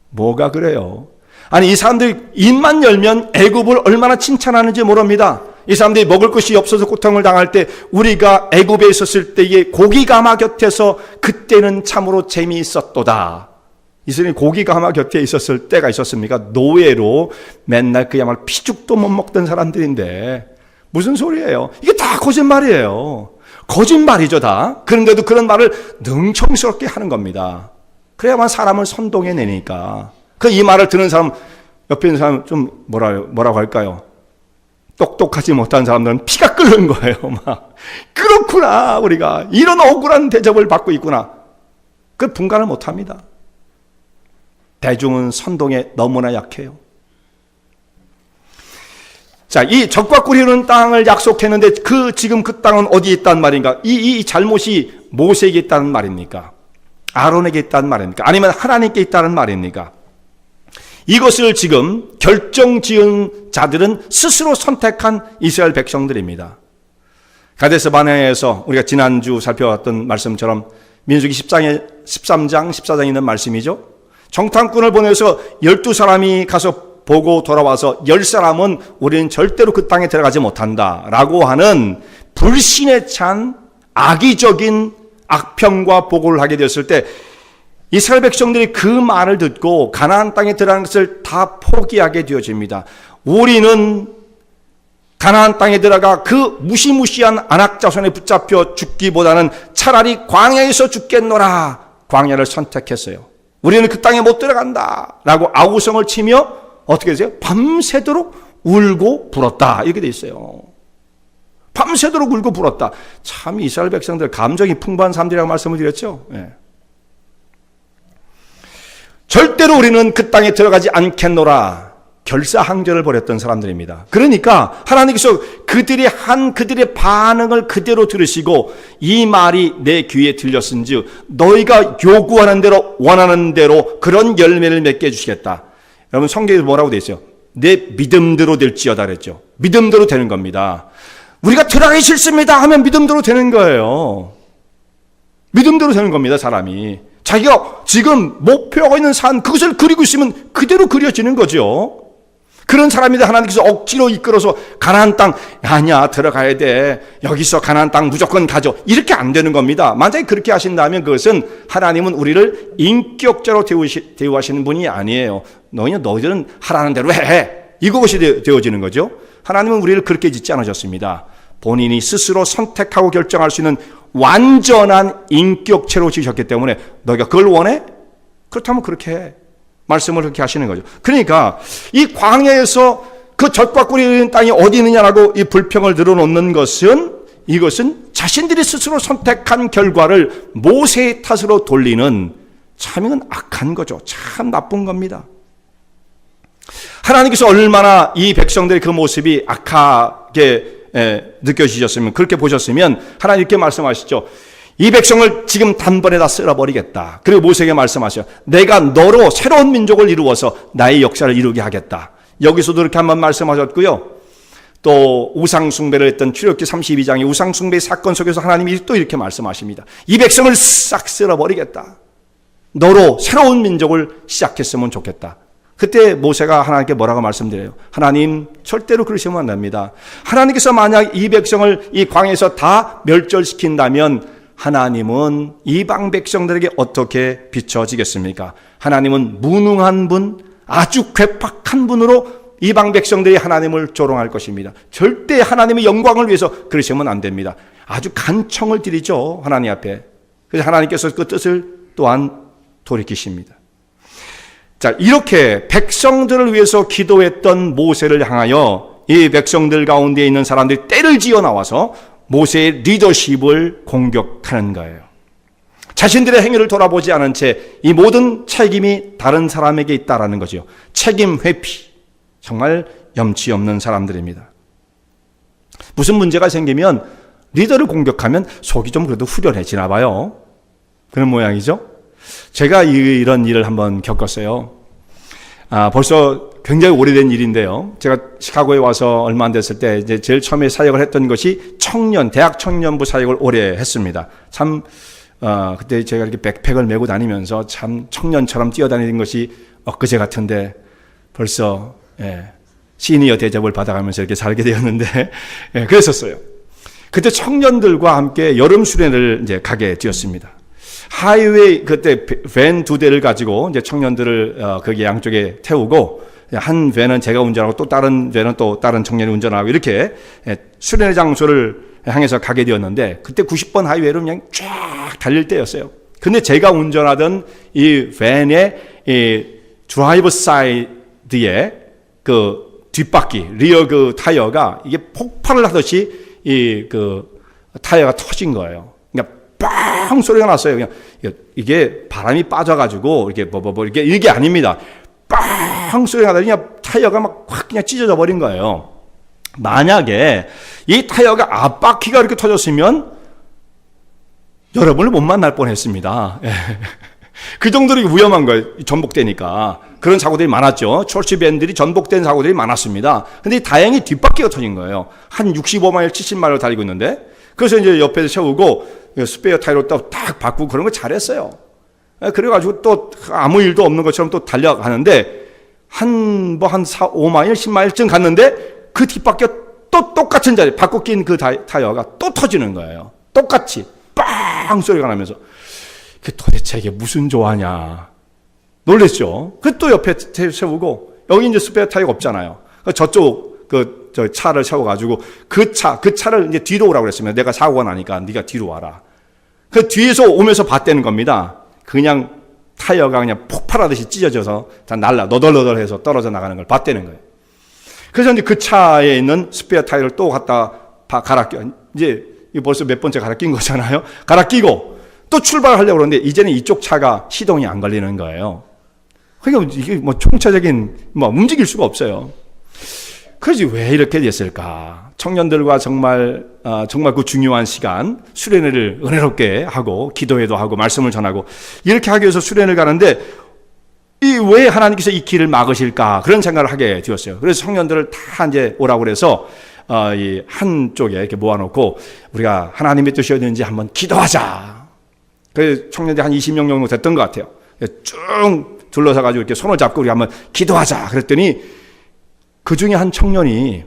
뭐가 그래요? 아니, 이 사람들이 입만 열면 애굽을 얼마나 칭찬하는지 모릅니다. 이 사람들이 먹을 것이 없어서 고통을 당할 때 우리가 애굽에 있었을 때에 고기가마 곁에서 그때는 참으로 재미있었도다. 이스라엘 고기가 아마 곁에 있었을 때가 있었습니까? 노예로 맨날 그야말로 피죽도 못 먹던 사람들인데 무슨 소리예요? 이게 다 거짓말이에요. 거짓말이죠, 다. 그런데도 그런 말을 능청스럽게 하는 겁니다. 그래야만 사람을 선동해내니까. 이 말을 듣는 사람, 옆에 있는 사람 좀 뭐라고 할까요? 똑똑하지 못한 사람들은 피가 끓는 거예요. 막 그렇구나, 우리가 이런 억울한 대접을 받고 있구나. 그 분간을 못합니다. 대중은 선동에 너무나 약해요. 자, 이 적과 꿀이 흐르는 땅을 약속했는데 지금 그 땅은 어디에 있단 말인가? 이 잘못이 모세에게 있다는 말입니까? 아론에게 있다는 말입니까? 아니면 하나님께 있다는 말입니까? 이것을 지금 결정지은 자들은 스스로 선택한 이스라엘 백성들입니다. 가데스 바네아에서 우리가 지난주 살펴봤던 말씀처럼 민수기 13장, 14장에 있는 말씀이죠. 정탐꾼을 보내서 12사람이 가서 보고 돌아와서 10사람은 우리는 절대로 그 땅에 들어가지 못한다 라고 하는 불신에 찬 악의적인 악평과 보고를 하게 되었을 때 이스라엘 백성들이 그 말을 듣고 가나안 땅에 들어가는 것을 다 포기하게 되어집니다. 우리는 가나안 땅에 들어가 그 무시무시한 안악 자손에 붙잡혀 죽기보다는 차라리 광야에서 죽겠노라. 광야를 선택했어요. 우리는 그 땅에 못 들어간다 라고 아우성을 치며 어떻게 되세요? 밤새도록 울고 불었다. 이렇게 돼 있어요. 밤새도록 울고 불었다. 참 이스라엘 백성들 감정이 풍부한 사람들이라고 말씀을 드렸죠. 네. 절대로 우리는 그 땅에 들어가지 않겠노라. 결사항전을 벌였던 사람들입니다. 그러니까 하나님께서 그들의 반응을 그대로 들으시고 이 말이 내 귀에 들렸은즉 너희가 요구하는 대로 원하는 대로 그런 열매를 맺게 해주시겠다. 여러분 성경에 뭐라고 되어 있어요? 내 믿음대로 될지어다 그랬죠. 믿음대로 되는 겁니다. 우리가 들어가기 싫습니다 하면 믿음대로 되는 거예요. 믿음대로 되는 겁니다. 사람이 자기가 지금 목표하고 있는 산 그것을 그리고 있으면 그대로 그려지는 거죠. 그런 사람인데 하나님께서 억지로 이끌어서 가나안 땅 아니야 들어가야 돼. 여기서 가나안 땅 무조건 가죠. 이렇게 안 되는 겁니다. 만약에 그렇게 하신다면 그것은 하나님은 우리를 인격자로 대우하시는 분이 아니에요. 너희들은 하라는 대로 해. 이것이 되어지는 거죠. 하나님은 우리를 그렇게 짓지 않으셨습니다. 본인이 스스로 선택하고 결정할 수 있는 완전한 인격체로 지으셨기 때문에 너희가 그걸 원해? 그렇다면 그렇게 해. 말씀을 그렇게 하시는 거죠. 그러니까 이 광야에서 그 젖과 꿀이 흐르는 땅이 어디 있느냐라고 이 불평을 늘어놓는 것은 이것은 자신들이 스스로 선택한 결과를 모세의 탓으로 돌리는 참 이건 악한 거죠. 참 나쁜 겁니다. 하나님께서 얼마나 이 백성들의 그 모습이 악하게 느껴지셨으면 그렇게 보셨으면 하나님 이렇게 말씀하시죠. 이 백성을 지금 단번에 다 쓸어버리겠다. 그리고 모세에게 말씀하셔. 내가 너로 새로운 민족을 이루어서 나의 역사를 이루게 하겠다. 여기서도 이렇게 한번 말씀하셨고요. 또 우상숭배를 했던 출애굽기 32장의 우상숭배 사건 속에서 하나님이 또 이렇게 말씀하십니다. 이 백성을 싹 쓸어버리겠다. 너로 새로운 민족을 시작했으면 좋겠다. 그때 모세가 하나님께 뭐라고 말씀드려요? 하나님 절대로 그러시면 안 됩니다. 하나님께서 만약 이 백성을 이 광야에서 다 멸절시킨다면 하나님은 이방 백성들에게 어떻게 비춰지겠습니까? 하나님은 무능한 분, 아주 괴팍한 분으로 이방 백성들이 하나님을 조롱할 것입니다. 절대 하나님의 영광을 위해서 그러시면 안 됩니다. 아주 간청을 드리죠, 하나님 앞에. 그래서 하나님께서 그 뜻을 또한 돌이키십니다. 자, 이렇게 백성들을 위해서 기도했던 모세를 향하여 이 백성들 가운데 있는 사람들이 떼를 지어 나와서 모세의 리더십을 공격하는 거예요. 자신들의 행위를 돌아보지 않은 채 이 모든 책임이 다른 사람에게 있다라는 거죠. 책임 회피. 정말 염치 없는 사람들입니다. 무슨 문제가 생기면 리더를 공격하면 속이 좀 그래도 후련해지나 봐요. 그런 모양이죠. 제가 이런 일을 한번 겪었어요. 벌써 굉장히 오래된 일인데요. 제가 시카고에 와서 얼마 안 됐을 때 이제 제일 처음에 사역을 했던 것이 대학 청년부 사역을 오래 했습니다. 참, 그때 제가 이렇게 백팩을 메고 다니면서 참 청년처럼 뛰어다니는 것이 엊그제 같은데 벌써, 시니어 대접을 받아가면서 이렇게 살게 되었는데, 그랬었어요. 그때 청년들과 함께 여름 수련회를 이제 가게 되었습니다. 하이웨이 그때 밴 2대를 가지고 이제 청년들을 거기 양쪽에 태우고 한 밴은 제가 운전하고 또 다른 밴은 또 다른 청년이 운전하고 이렇게 수련회 장소를 향해서 가게 되었는데 그때 90번 하이웨이로 그냥 쫙 달릴 때였어요. 근데 제가 운전하던 이 밴의 이 드라이버 사이드에 그 뒷바퀴 리어 그 타이어가 이게 폭발을 하듯이 이 그 타이어가 터진 거예요. 그러니까 빵 소리가 났어요. 그냥 이게 바람이 빠져가지고 이렇게 이게 아닙니다. 빵 소리가 나더니 그냥 타이어가 막 확 그냥 찢어져 버린 거예요. 만약에 이 타이어가 앞바퀴가 이렇게 터졌으면 여러분을 못 만날 뻔했습니다. 그 정도로 위험한 거예요. 전복되니까. 그런 사고들이 많았죠. 철치 밴들이 전복된 사고들이 많았습니다. 근데 다행히 뒷바퀴가 터진 거예요. 한 65마일, 70마일을 달리고 있는데 그래서 이제 옆에서 세우고 스페어 타이어로 딱 바꾸고 그런 거 잘했어요. 그래가지고 또 아무 일도 없는 것처럼 또 달려가는데 한 5마일, 10마일쯤 갔는데 그 뒷바퀴가 또 똑같은 자리, 바꿔 낀 그 타이어가 또 터지는 거예요. 똑같이 빵 소리가 나면서 도대체 이게 무슨 조화냐 놀랬죠. 그 또 옆에 세우고 여기 이제 스페어 타이어가 없잖아요. 저쪽 저 차를 세워가지고 그 차를 이제 뒤로 오라고 그랬습니다. 내가 사고가 나니까 네가 뒤로 와라. 그 뒤에서 오면서 봤다는 겁니다. 그냥 타이어가 그냥 폭발하듯이 찢어져서 다 너덜너덜해서 떨어져 나가는 걸 봤다는 거예요. 그래서 이제 그 차에 있는 스페어 타이어를 또 갖다 갈아 끼워. 이제 벌써 몇 번째 갈아 낀 거잖아요. 갈아 끼고 또 출발하려고 그러는데 이제는 이쪽 차가 시동이 안 걸리는 거예요. 그러니까 이게 뭐 총체적인 움직일 수가 없어요. 그래서 왜 이렇게 됐을까? 청년들과 정말 그 중요한 시간 수련회를 은혜롭게 하고 기도회도 하고 말씀을 전하고 이렇게 하기 위해서 수련회를 가는데 왜 하나님께서 이 길을 막으실까? 그런 생각을 하게 되었어요. 그래서 청년들을 다 이제 오라고 그래서 이 한쪽에 이렇게 모아놓고 우리가 하나님의 뜻이었는지 한번 기도하자. 그래서 청년들이 한 20명 정도 됐던 것 같아요. 쭉 둘러서가지고 이렇게 손을 잡고 우리 한번 기도하자. 그랬더니 그 중에 한 청년이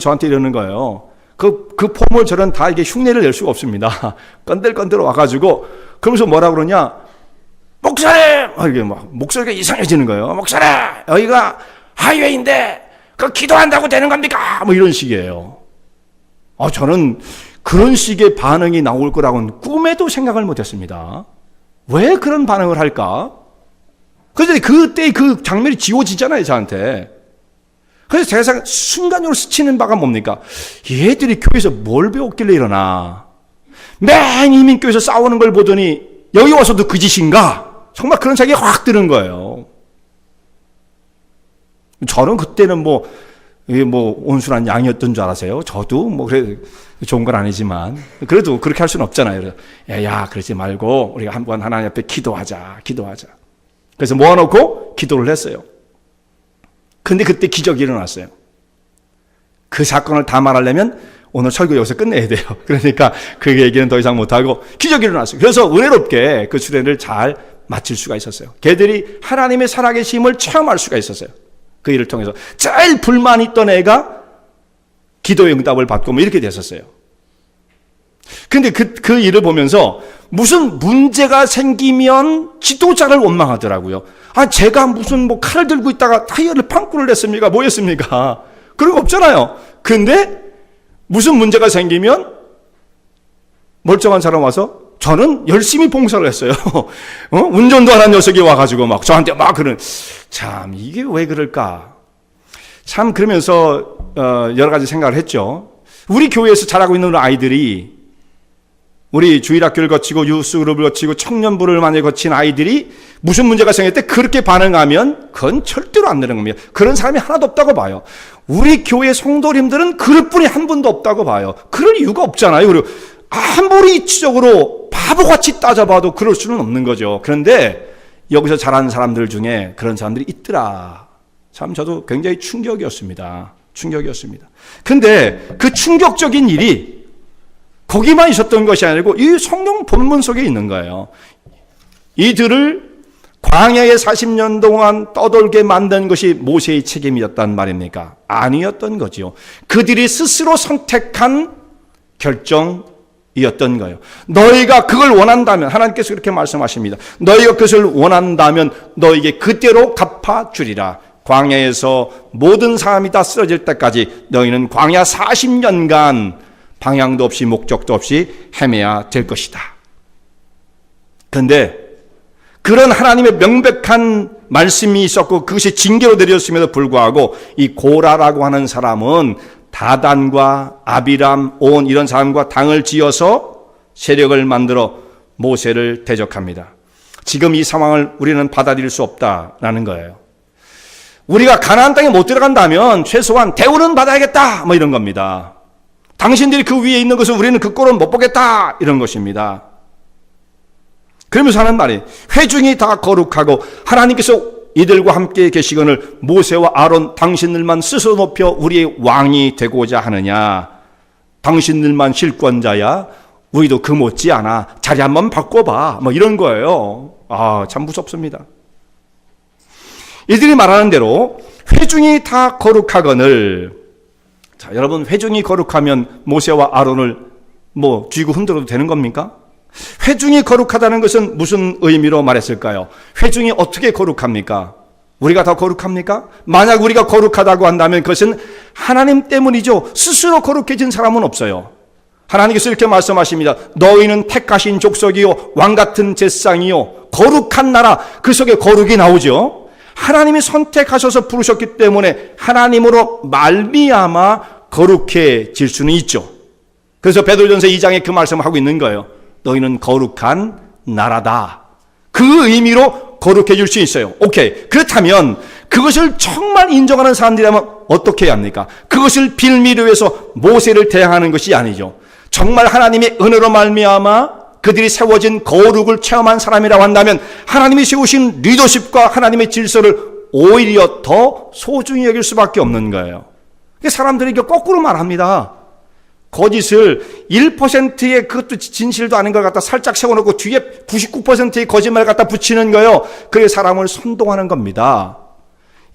저한테 이러는 거예요. 그 폼을 저는 다 이게 흉내를 낼 수가 없습니다. 건들건들 와가지고 그러면서 뭐라 그러냐? 목사님! 이게 막 목소리가 이상해지는 거예요. 목사님! 여기가 하이웨이인데 그 기도한다고 되는 겁니까? 뭐 이런 식이에요. 저는 그런 식의 반응이 나올 거라고는 꿈에도 생각을 못했습니다. 왜 그런 반응을 할까? 그래서 그때 그 장면이 지워지잖아요, 저한테. 그래서 제가 순간적으로 스치는 바가 뭡니까? 얘들이 교회에서 뭘 배웠길래 이러나? 맨 이민교회에서 싸우는 걸 보더니 여기 와서도 그 짓인가? 정말 그런 생각이 확 드는 거예요. 저는 그때는 온순한 양이었던 줄 알았어요. 저도 그래 좋은 건 아니지만 그래도 그렇게 할 수는 없잖아요. 야, 그러지 말고 우리가 한번 하나님 앞에 기도하자. 그래서 모아놓고 기도를 했어요. 근데 그때 기적이 일어났어요. 그 사건을 다 말하려면 오늘 설교 여기서 끝내야 돼요. 그러니까 그 얘기는 더 이상 못하고 기적이 일어났어요. 그래서 은혜롭게 그 수련을 잘 마칠 수가 있었어요. 걔들이 하나님의 살아계심을 체험할 수가 있었어요. 그 일을 통해서 제일 불만 있던 애가 기도의 응답을 받고 이렇게 됐었어요. 근데 그 일을 보면서 무슨 문제가 생기면 지도자를 원망하더라고요. 제가 무슨 칼을 들고 있다가 타이어를 판꾸를 냈습니까? 뭐 했습니까? 그런 거 없잖아요. 근데 무슨 문제가 생기면 멀쩡한 사람 와서 저는 열심히 봉사를 했어요. 운전도 하는 녀석이 와가지고 저한테 참 이게 왜 그럴까? 참 그러면서 여러 가지 생각을 했죠. 우리 교회에서 자라고 있는 아이들이 우리 주일학교를 거치고 유스그룹을 거치고 청년부를 많이 거친 아이들이 무슨 문제가 생길 때 그렇게 반응하면 그건 절대로 안 되는 겁니다. 그런 사람이 하나도 없다고 봐요. 우리 교회 성도님들은 그럴 분이 한 분도 없다고 봐요. 그럴 이유가 없잖아요. 그리고 아무리 이치적으로 바보같이 따져봐도 그럴 수는 없는 거죠. 그런데 여기서 자란 사람들 중에 그런 사람들이 있더라. 참 저도 굉장히 충격이었습니다. 근데 그 충격적인 일이 거기만 있었던 것이 아니고 이 성경 본문 속에 있는 거예요. 이들을 광야에 40년 동안 떠돌게 만든 것이 모세의 책임이었단 말입니까? 아니었던 거지요. 그들이 스스로 선택한 결정, 이었던 거예요. 너희가 그걸 원한다면, 하나님께서 그렇게 말씀하십니다. 너희가 그것을 원한다면 너희에게 그대로 갚아주리라. 광야에서 모든 사람이 다 쓰러질 때까지 너희는 광야 40년간 방향도 없이 목적도 없이 헤매야 될 것이다. 그런데 그런 하나님의 명백한 말씀이 있었고 그것이 징계로 내려졌음에도 불구하고 이 고라라고 하는 사람은 다단과 아비람, 온 이런 사람과 당을 지어서 세력을 만들어 모세를 대적합니다. 지금 이 상황을 우리는 받아들일 수 없다라는 거예요. 우리가 가나안 땅에 못 들어간다면 최소한 대우는 받아야겠다 뭐 이런 겁니다. 당신들이 그 위에 있는 것을 우리는 그 꼴은 못 보겠다 이런 것입니다. 그러면서 하는 말이 회중이 다 거룩하고 하나님께서 이들과 함께 계시거늘 모세와 아론 당신들만 스스로 높여 우리의 왕이 되고자 하느냐. 당신들만 실권자야. 우리도 그 못지않아. 자리 한번 바꿔봐. 뭐 이런 거예요. 참 무섭습니다. 이들이 말하는 대로 회중이 다 거룩하거늘. 자, 여러분 회중이 거룩하면 모세와 아론을 뭐 쥐고 흔들어도 되는 겁니까? 회중이 거룩하다는 것은 무슨 의미로 말했을까요? 회중이 어떻게 거룩합니까? 우리가 더 거룩합니까? 만약 우리가 거룩하다고 한다면 그것은 하나님 때문이죠. 스스로 거룩해진 사람은 없어요. 하나님께서 이렇게 말씀하십니다. 너희는 택하신 족속이요 왕같은 제사장이요 거룩한 나라. 그 속에 거룩이 나오죠. 하나님이 선택하셔서 부르셨기 때문에 하나님으로 말미암아 거룩해질 수는 있죠. 그래서 베드로전서 2장에 그 말씀을 하고 있는 거예요. 너희는 거룩한 나라다. 그 의미로 거룩해질 수 있어요. 오케이. 그렇다면 그것을 정말 인정하는 사람들이라면 어떻게 해야 합니까? 그것을 빌미로 해서 모세를 대항하는 것이 아니죠. 정말 하나님의 은혜로 말미암아 그들이 세워진 거룩을 체험한 사람이라고 한다면 하나님이 세우신 리더십과 하나님의 질서를 오히려 더 소중히 여길 수밖에 없는 거예요. 사람들이 이게 거꾸로 말합니다. 거짓을 1%의 그것도 진실도 아닌 걸 갖다 살짝 세워놓고 뒤에 99%의 거짓말을 갖다 붙이는 거예요. 그게 사람을 선동하는 겁니다.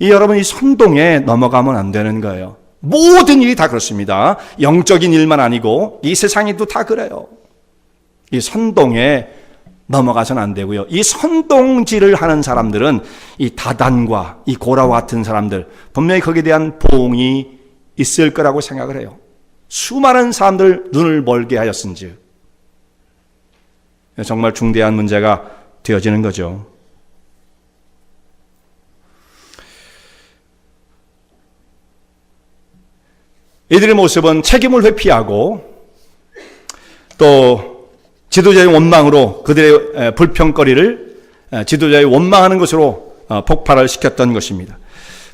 여러분 이 선동에 넘어가면 안 되는 거예요. 모든 일이 다 그렇습니다. 영적인 일만 아니고 이 세상에도 다 그래요. 이 선동에 넘어가서는 안 되고요. 이 선동질을 하는 사람들은 이 다단과 이 고라와 같은 사람들 분명히 거기에 대한 보응이 있을 거라고 생각을 해요. 수많은 사람들 눈을 멀게 하였은지 정말 중대한 문제가 되어지는 거죠. 이들의 모습은 책임을 회피하고 또 지도자의 원망으로 그들의 불평거리를 지도자의 원망하는 것으로 폭발을 시켰던 것입니다.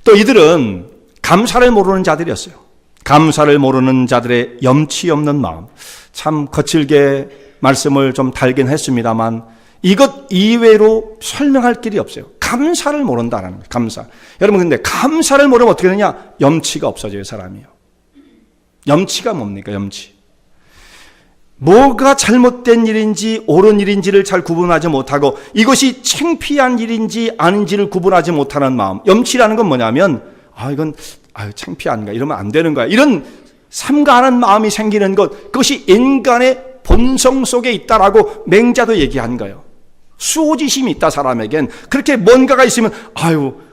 또 이들은 감사를 모르는 자들이었어요. 감사를 모르는 자들의 염치 없는 마음. 참 거칠게 말씀을 좀 달긴 했습니다만 이것 이외로 설명할 길이 없어요. 감사를 모른다는 거예요. 감사. 여러분 근데 감사를 모르면 어떻게 되냐? 염치가 없어져요. 사람이요. 염치가 뭡니까? 염치. 뭐가 잘못된 일인지 옳은 일인지를 잘 구분하지 못하고 이것이 창피한 일인지 아닌지를 구분하지 못하는 마음. 염치라는 건 뭐냐면 이건 창피한가 이러면 안 되는 거야. 이런 삼가하는 마음이 생기는 것, 그것이 인간의 본성 속에 있다라고 맹자도 얘기한 거예요. 수호지심이 있다 사람에겐. 그렇게 뭔가가 있으면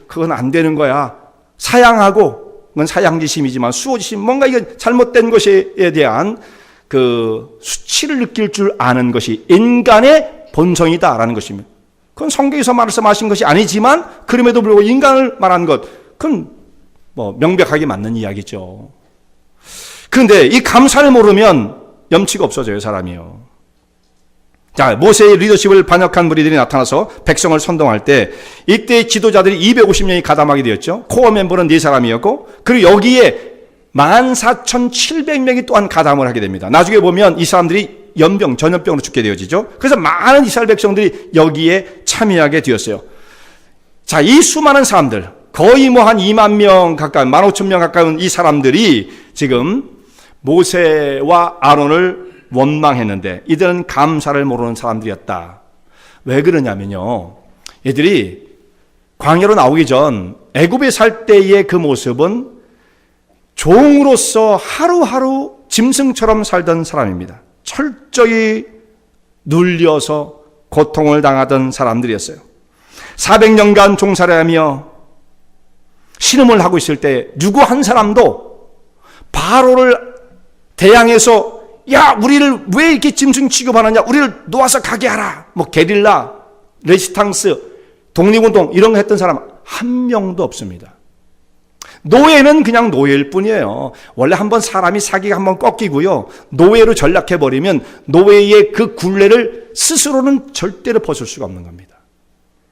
그건 안 되는 거야. 사양하고 그건 사양지심이지만 수호지심, 뭔가 이게 잘못된 것에 대한 그 수치를 느낄 줄 아는 것이 인간의 본성이다라는 것입니다. 그건 성경에서 말씀하신 것이 아니지만 그럼에도 불구하고 인간을 말한 것, 그건 명백하게 맞는 이야기죠. 그런데 이 감사를 모르면 염치가 없어져요, 사람이요. 자, 모세의 리더십을 반역한 무리들이 나타나서 백성을 선동할 때 이때 지도자들이 250명이 가담하게 되었죠. 코어 멤버는 4사람이었고 그리고 여기에 14,700명이 또한 가담을 하게 됩니다. 나중에 보면 이 사람들이 전염병으로 죽게 되어지죠. 그래서 많은 이스라엘 백성들이 여기에 참여하게 되었어요. 자, 이 수많은 사람들 거의 한 2만 명 가까운 15,000명 가까운 이 사람들이 지금 모세와 아론을 원망했는데 이들은 감사를 모르는 사람들이었다. 왜 그러냐면요. 얘들이 광야로 나오기 전 애굽에 살 때의 그 모습은 종으로서 하루하루 짐승처럼 살던 사람입니다. 철저히 눌려서 고통을 당하던 사람들이었어요. 400년간 종살이 하며 신음을 하고 있을 때 누구 한 사람도 바로를 대항해서 야, 우리를 왜 이렇게 짐승 취급하느냐, 우리를 놓아서 가게 하라, 뭐 게릴라, 레지탕스, 독립운동 이런 거 했던 사람 한 명도 없습니다. 노예는 그냥 노예일 뿐이에요. 원래 한번 사람이 사기가 한번 꺾이고요, 노예로 전락해버리면 노예의 그 굴레를 스스로는 절대로 벗을 수가 없는 겁니다.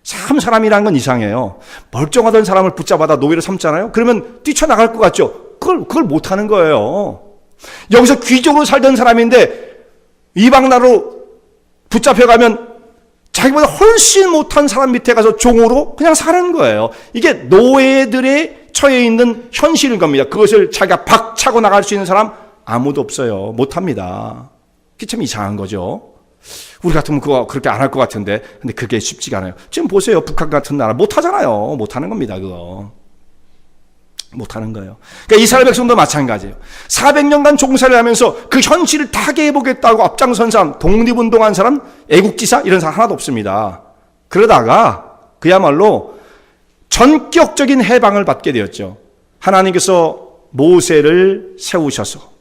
참 사람이란 건 이상해요. 멀쩡하던 사람을 붙잡아다 노예로 삼잖아요. 그러면 뛰쳐나갈 것 같죠. 그걸 못하는 거예요. 여기서 귀족으로 살던 사람인데 이방 나라로 붙잡혀가면 자기보다 훨씬 못한 사람 밑에 가서 종으로 그냥 사는 거예요. 이게 노예들의 처해 있는 현실인 겁니다. 그것을 자기가 박차고 나갈 수 있는 사람 아무도 없어요. 못합니다. 그게 참 이상한 거죠. 우리 같으면 그거 그렇게 안 할 것 같은데, 근데 그게 쉽지가 않아요. 지금 보세요. 북한 같은 나라 못하잖아요. 못하는 겁니다. 그거 못하는 거예요. 그러니까 이스라엘 백성도 마찬가지예요. 400년간 종살이를 하면서 그 현실을 타개해보겠다고 앞장선 사람, 독립운동한 사람, 애국지사 이런 사람 하나도 없습니다. 그러다가 그야말로 전격적인 해방을 받게 되었죠. 하나님께서 모세를 세우셔서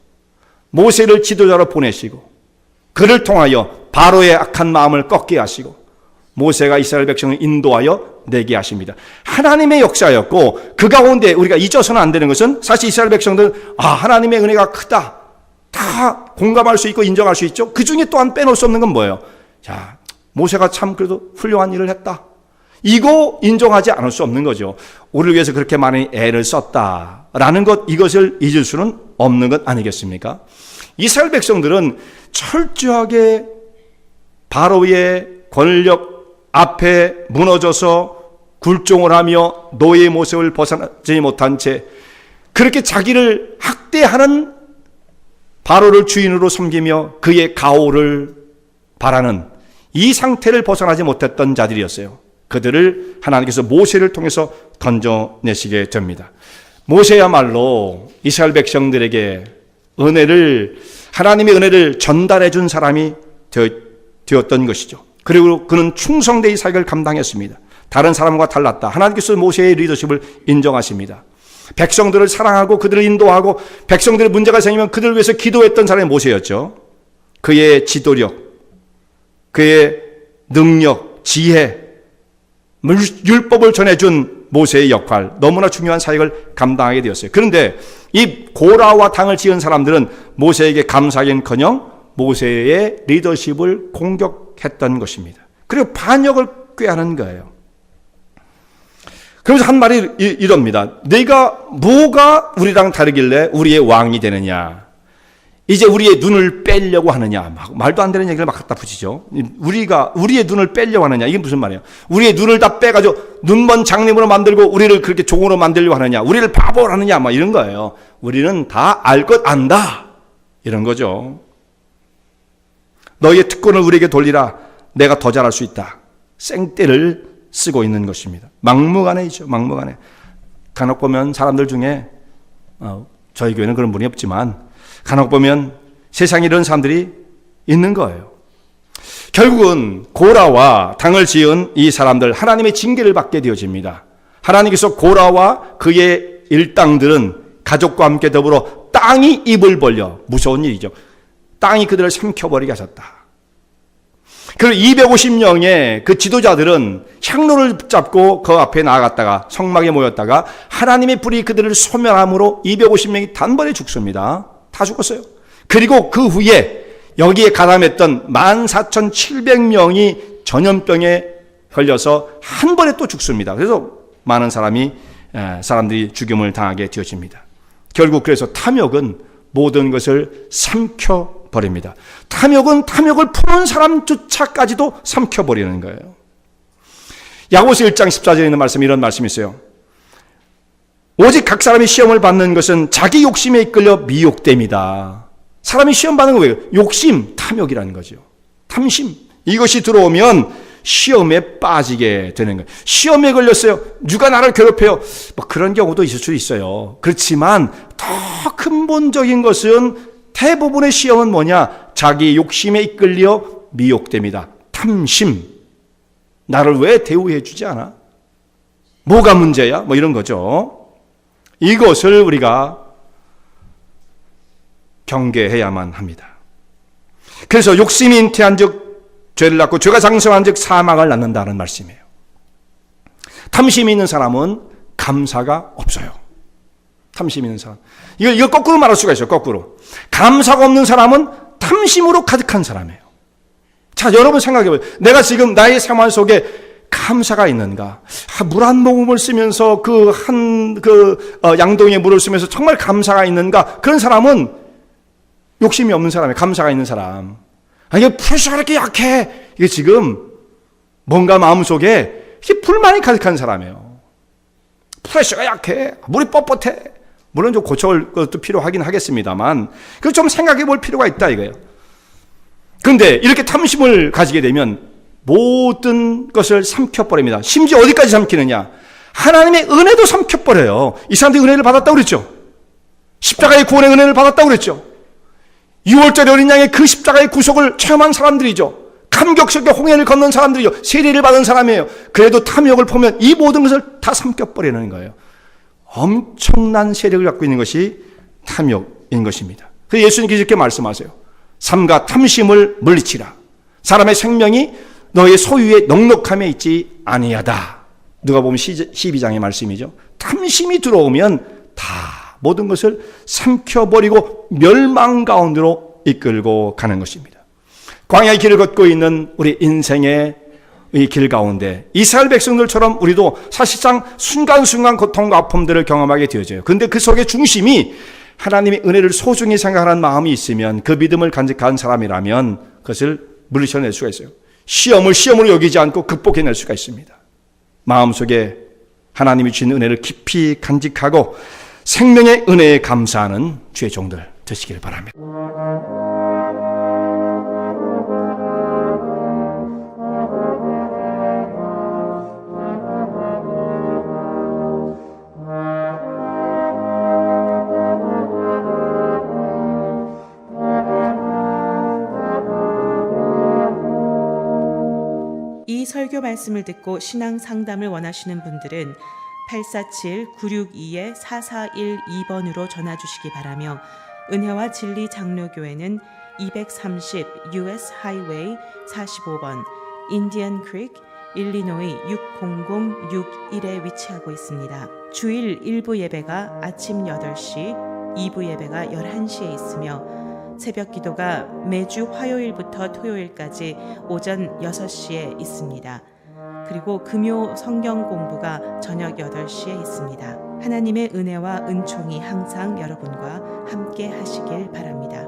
모세를 지도자로 보내시고 그를 통하여 바로의 악한 마음을 꺾게 하시고 모세가 이스라엘 백성을 인도하여 내게 하십니다. 하나님의 역사였고 그 가운데 우리가 잊어서는 안 되는 것은 사실 이스라엘 백성들은 하나님의 은혜가 크다 다 공감할 수 있고 인정할 수 있죠. 그 중에 또한 빼놓을 수 없는 건 뭐예요? 자, 모세가 참 그래도 훌륭한 일을 했다, 이거 인정하지 않을 수 없는 거죠. 우리를 위해서 그렇게 많은 애를 썼다라는 것, 이것을 잊을 수는 없는 것 아니겠습니까? 이스라엘 백성들은 철저하게 바로의 권력 앞에 무너져서 굴종을 하며 노예의 모습을 벗어나지 못한 채 그렇게 자기를 학대하는 바로를 주인으로 섬기며 그의 가호를 바라는 이 상태를 벗어나지 못했던 자들이었어요. 그들을 하나님께서 모세를 통해서 건져내시게 됩니다. 모세야말로 이스라엘 백성들에게 하나님의 은혜를 전달해 준 사람이 되었던 것이죠. 그리고 그는 충성되이 사역을 감당했습니다. 다른 사람과 달랐다. 하나님께서 모세의 리더십을 인정하십니다. 백성들을 사랑하고 그들을 인도하고 백성들의 문제가 생기면 그들을 위해서 기도했던 사람이 모세였죠. 그의 지도력, 그의 능력, 지혜, 율법을 전해준 모세의 역할, 너무나 중요한 사역을 감당하게 되었어요. 그런데 이 고라와 당을 지은 사람들은 모세에게 감사하긴커녕 모세의 리더십을 공격했던 것입니다. 그리고 반역을 꾀하는 거예요. 그러면서 한 말이 이럽니다. 네가 뭐가 우리랑 다르길래 우리의 왕이 되느냐, 이제 우리의 눈을 빼려고 하느냐, 말도 안 되는 얘기를 막 갖다 붙이죠. 우리의 눈을 빼려고 하느냐, 이게 무슨 말이에요? 우리의 눈을 다 빼가지고 눈먼 장님으로 만들고 우리를 그렇게 종으로 만들려고 하느냐, 우리를 바보로 하느냐, 막 이런 거예요. 우리는 다 알 것 안다, 이런 거죠. 너희의 특권을 우리에게 돌리라, 내가 더 잘할 수 있다. 생떼를 쓰고 있는 것입니다. 막무가내이죠. 막무가내. 간혹 보면 사람들 중에 저희 교회는 그런 분이 없지만 간혹 보면 세상에 이런 사람들이 있는 거예요. 결국은 고라와 당을 지은 이 사람들 하나님의 징계를 받게 되어집니다. 하나님께서 고라와 그의 일당들은 가족과 함께 더불어 땅이 입을 벌려, 무서운 일이죠. 땅이 그들을 삼켜버리게 하셨다. 그리고 250명의 그 지도자들은 향로를 붙잡고 그 앞에 나아갔다가 성막에 모였다가 하나님의 불이 그들을 소멸함으로 250명이 단번에 죽습니다. 다 죽었어요. 그리고 그 후에 여기에 가담했던 14,700명이 전염병에 걸려서 한 번에 또 죽습니다. 그래서 많은 사람들이 죽임을 당하게 되어집니다. 결국 그래서 탐욕은 모든 것을 삼켜버립니다. 탐욕은 탐욕을 푸는 사람조차까지도 삼켜버리는 거예요. 야고보서 1장 14절에 있는 말씀이 이런 말씀이 있어요. 오직 각 사람이 시험을 받는 것은 자기 욕심에 이끌려 미혹됨이다. 사람이 시험 받는 거 왜요? 욕심, 탐욕이라는 거죠. 탐심. 이것이 들어오면 시험에 빠지게 되는 거예요. 시험에 걸렸어요. 누가 나를 괴롭혀요. 뭐 그런 경우도 있을 수 있어요. 그렇지만 더 근본적인 것은 대부분의 시험은 뭐냐? 자기 욕심에 이끌려 미혹됩니다. 탐심. 나를 왜 대우해 주지 않아? 뭐가 문제야? 뭐 이런 거죠. 이것을 우리가 경계해야만 합니다. 그래서 욕심이 잉태한 즉 죄를 낳고 죄가 장성한 즉 사망을 낳는다는 말씀이에요. 탐심이 있는 사람은 감사가 없어요. 탐심이 있는 사람. 이걸 거꾸로 말할 수가 있어요. 거꾸로. 감사가 없는 사람은 탐심으로 가득한 사람이에요. 자, 여러분 생각해봐요. 내가 지금 나의 생활 속에 감사가 있는가? 물 한 모금을 쓰면서 양동이에 물을 쓰면서 정말 감사가 있는가? 그런 사람은 욕심이 없는 사람이에요. 감사가 있는 사람. 이게 프레셔가 이렇게 약해. 이게 지금 뭔가 마음속에 불만이 가득한 사람이에요. 프레셔가 약해. 물이 뻣뻣해. 물론 좀 고쳐올 것도 필요하긴 하겠습니다만, 그걸 좀 생각해 볼 필요가 있다 이거예요. 그런데 이렇게 탐심을 가지게 되면 모든 것을 삼켜버립니다. 심지어 어디까지 삼키느냐? 하나님의 은혜도 삼켜버려요. 이 사람들이 은혜를 받았다고 그랬죠. 십자가의 구원의 은혜를 받았다고 그랬죠. 6월절의 어린 양의 그 십자가의 구속을 체험한 사람들이죠. 감격스럽게 홍해를 건넌 사람들이죠. 세례를 받은 사람이에요. 그래도 탐욕을 보면 이 모든 것을 다 삼켜버리는 거예요. 엄청난 세력을 갖고 있는 것이 탐욕인 것입니다. 그래서 예수님께서 이렇게 말씀하세요. 삼가 탐심을 물리치라. 사람의 생명이 너의 소유의 넉넉함에 있지 아니하다. 누가복음 12장의 말씀이죠. 탐심이 들어오면 다 모든 것을 삼켜버리고 멸망 가운데로 이끌고 가는 것입니다. 광야의 길을 걷고 있는 우리 인생의 이 길 가운데 이스라엘 백성들처럼 우리도 사실상 순간순간 고통과 아픔들을 경험하게 되어져요. 그런데 그 속의 중심이 하나님의 은혜를 소중히 생각하는 마음이 있으면, 그 믿음을 간직한 사람이라면 그것을 물리쳐낼 수가 있어요. 시험을 시험으로 여기지 않고 극복해낼 수가 있습니다. 마음속에 하나님이 주신 은혜를 깊이 간직하고 생명의 은혜에 감사하는 주의 종들 되시길 바랍니다. 이 설교 말씀을 듣고 신앙 상담을 원하시는 분들은 847-962-4412번으로 전화 주시기 바라며, 은혜와 진리 장로교회는 230 US 하이웨이 45번 인디언 크릭 일리노이 60061에 위치하고 있습니다. 주일 1부 예배가 아침 8시, 2부 예배가 11시에 있으며 새벽 기도가 매주 화요일부터 토요일까지 오전 6시에 있습니다. 그리고 금요 성경 공부가 저녁 8시에 있습니다. 하나님의 은혜와 은총이 항상 여러분과 함께 하시길 바랍니다.